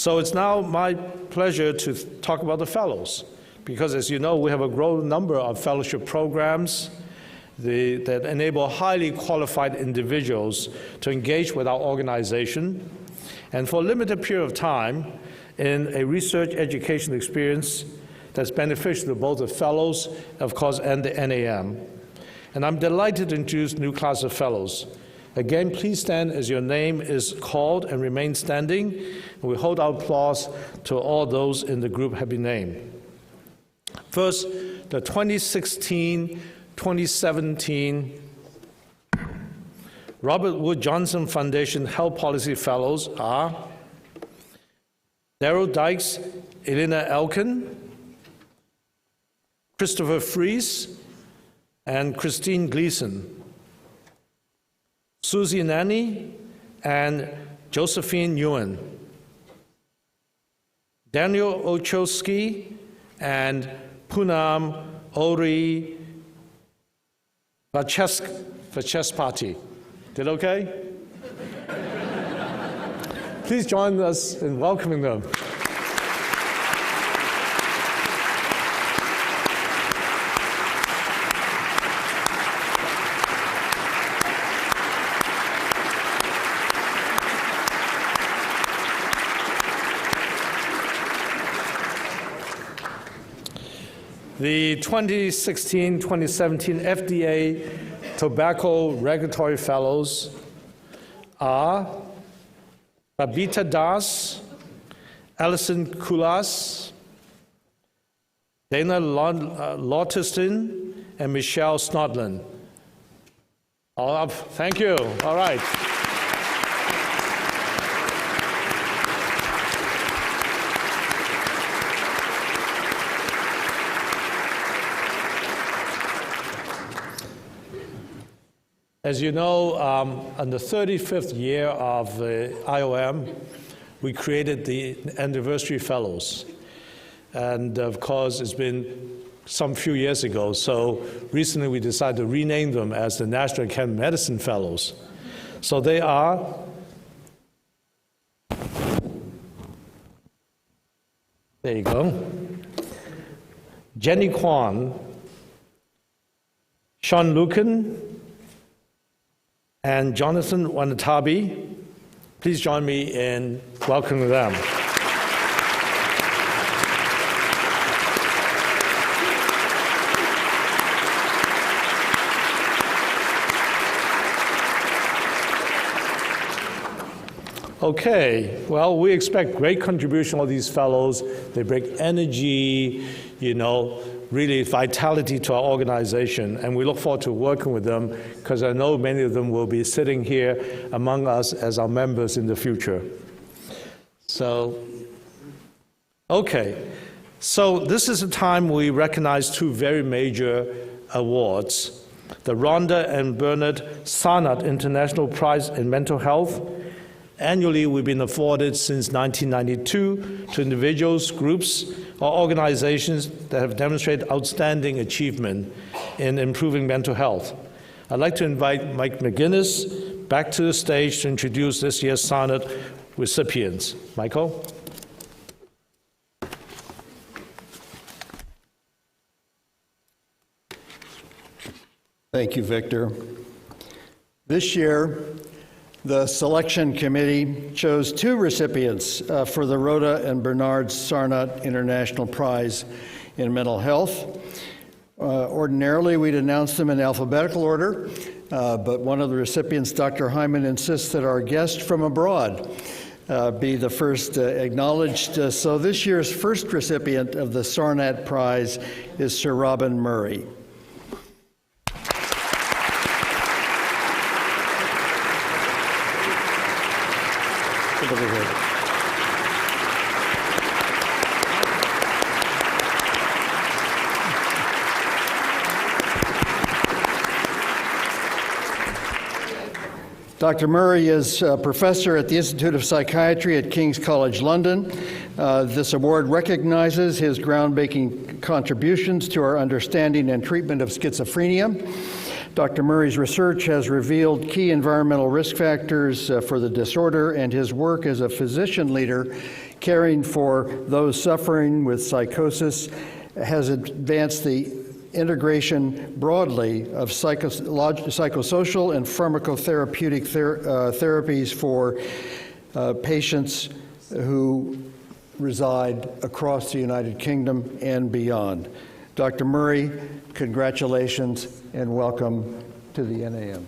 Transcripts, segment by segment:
So it's now my pleasure to talk about the fellows, because as you know, we have a growing number of fellowship programs that enable highly qualified individuals to engage with our organization, and for a limited period of time in a research education experience that's beneficial to both the fellows, of course, and the NAM. And I'm delighted to introduce new class of fellows. Again, please stand as your name is called and remain standing. And we hold our applause to all those in the group have been named. First, the 2016-2017 Robert Wood Johnson Foundation Health Policy Fellows are Daryl Dykes, Elena Elkin, Christopher Fries, and Christine Gleason. Susie Nanny and Josephine Ewan. Daniel Ochowski and Poonam Ori Vachespati. Did okay? Please join us in welcoming them. The 2016-2017 FDA Tobacco Regulatory Fellows are Babita Das, Alison Kulas, Dana Lauterston, and Michelle Snodland. All up. Thank you. All right. As you know, on the 35th year of the IOM, we created the Anniversary Fellows. And of course, it's been some few years ago, so recently we decided to rename them as the National Academy of Medicine Fellows. So they are there you go. Jenny Kwan, Sean Lucan, and Jonathan Wanatabi. Please join me in welcoming them. Okay, well, we expect great contribution of these fellows. They bring energy, really vitality to our organization, and we look forward to working with them because I know many of them will be sitting here among us as our members in the future. So this is a time we recognize two very major awards, the Rhoda and Bernard Sarnat International Prize in Mental Health. Annually, we've been afforded since 1992 to individuals, groups, or organizations that have demonstrated outstanding achievement in improving mental health. I'd like to invite Mike McGinnis back to the stage to introduce this year's Sarnat recipients. Michael? Thank you, Victor. This year, the selection committee chose two recipients for the Rhoda and Bernard Sarnat International Prize in Mental Health. Ordinarily, we'd announce them in alphabetical order, but one of the recipients, Dr. Hyman, insists that our guest from abroad be the first acknowledged. So this year's first recipient of the Sarnat Prize is Sir Robin Murray. Dr. Murray is a professor at the Institute of Psychiatry at King's College London. This award recognizes his groundbreaking contributions to our understanding and treatment of schizophrenia. Dr. Murray's research has revealed key environmental risk factors for the disorder, and his work as a physician leader caring for those suffering with psychosis has advanced the integration broadly of psychosocial and pharmacotherapeutic therapies for patients who reside across the United Kingdom and beyond. Dr. Murray, congratulations and welcome to the NAM.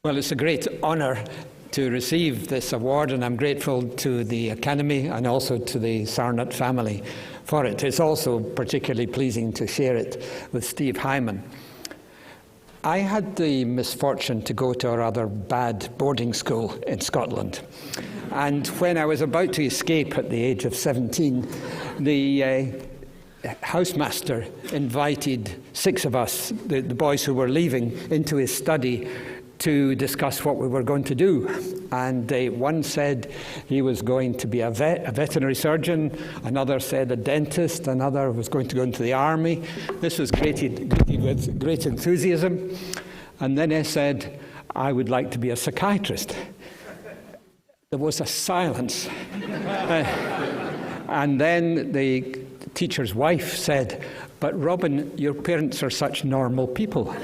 Well, it's a great honor to receive this award, and I'm grateful to the Academy and also to the Sarnat family for it. It's also particularly pleasing to share it with Steve Hyman. I had the misfortune to go to a rather bad boarding school in Scotland. And when I was about to escape at the age of 17, the housemaster invited 6 of us, the boys who were leaving, into his study to discuss what we were going to do. And one said he was going to be a veterinary surgeon, another said a dentist, another was going to go into the army. This was greeted with great enthusiasm. And then he said, I would like to be a psychiatrist. There was a silence. And then the teacher's wife said, but Robin, your parents are such normal people.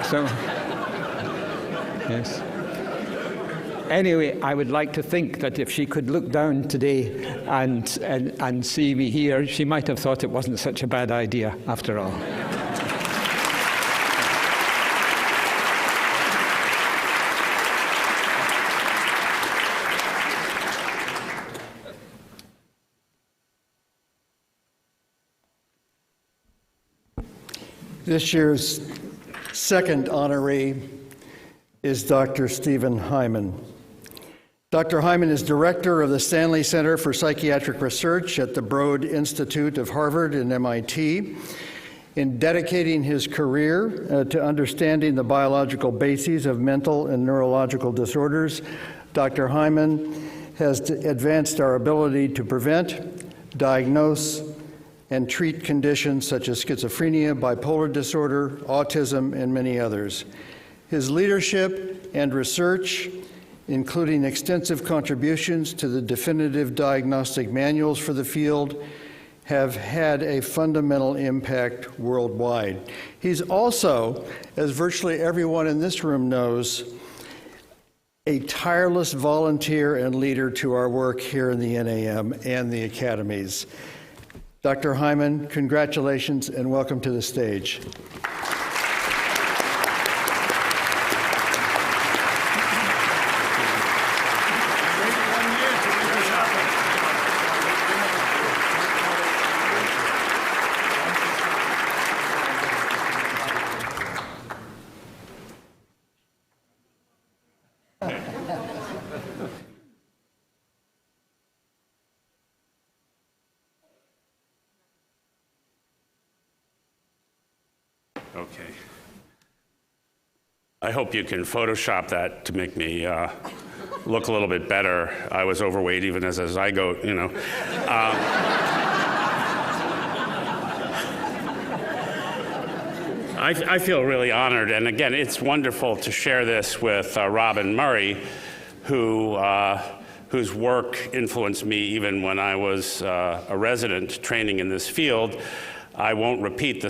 So, yes. Anyway, I would like to think that if she could look down today and see me here, she might have thought it wasn't such a bad idea after all. This year's second honoree is Dr. Stephen Hyman. Dr. Hyman is director of the Stanley Center for Psychiatric Research at the Broad Institute of Harvard and MIT. In dedicating his career to understanding the biological bases of mental and neurological disorders, Dr. Hyman has advanced our ability to prevent, diagnose, and treat conditions such as schizophrenia, bipolar disorder, autism, and many others. His leadership and research, including extensive contributions to the definitive diagnostic manuals for the field, have had a fundamental impact worldwide. He's also, as virtually everyone in this room knows, a tireless volunteer and leader to our work here in the NAM and the academies. Dr. Hyman, congratulations and welcome to the stage. Okay. I hope you can Photoshop that to make me look a little bit better. I was overweight even as a zygote, you know. I feel really honored, and again, it's wonderful to share this with Robin Murray, whose work influenced me even when I was a resident training in this field. I won't repeat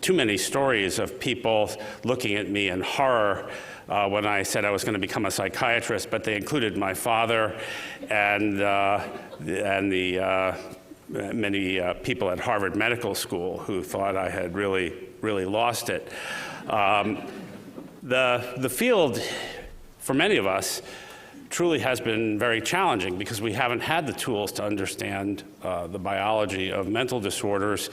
too many stories of people looking at me in horror when I said I was going to become a psychiatrist, but they included my father and the many people at Harvard Medical School who thought I had really lost it. The field, for many of us, truly has been very challenging because we haven't had the tools to understand the biology of mental disorders,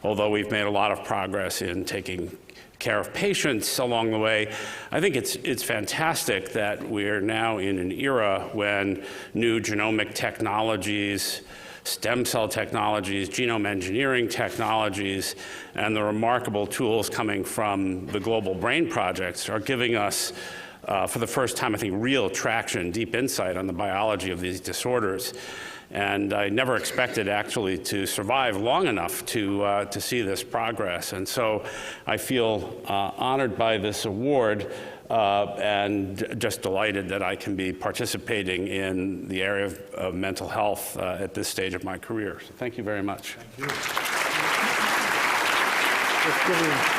although we've made a lot of progress in taking care of patients along the way. I think it's fantastic that we're now in an era when new genomic technologies, stem cell technologies, genome engineering technologies, and the remarkable tools coming from the Global Brain Projects are giving us, for the first time, I think, real traction, deep insight on the biology of these disorders. And I never expected actually to survive long enough to see this progress. And so I feel honored by this award and just delighted that I can be participating in the area of mental health at this stage of my career. So thank you very much. Thank you.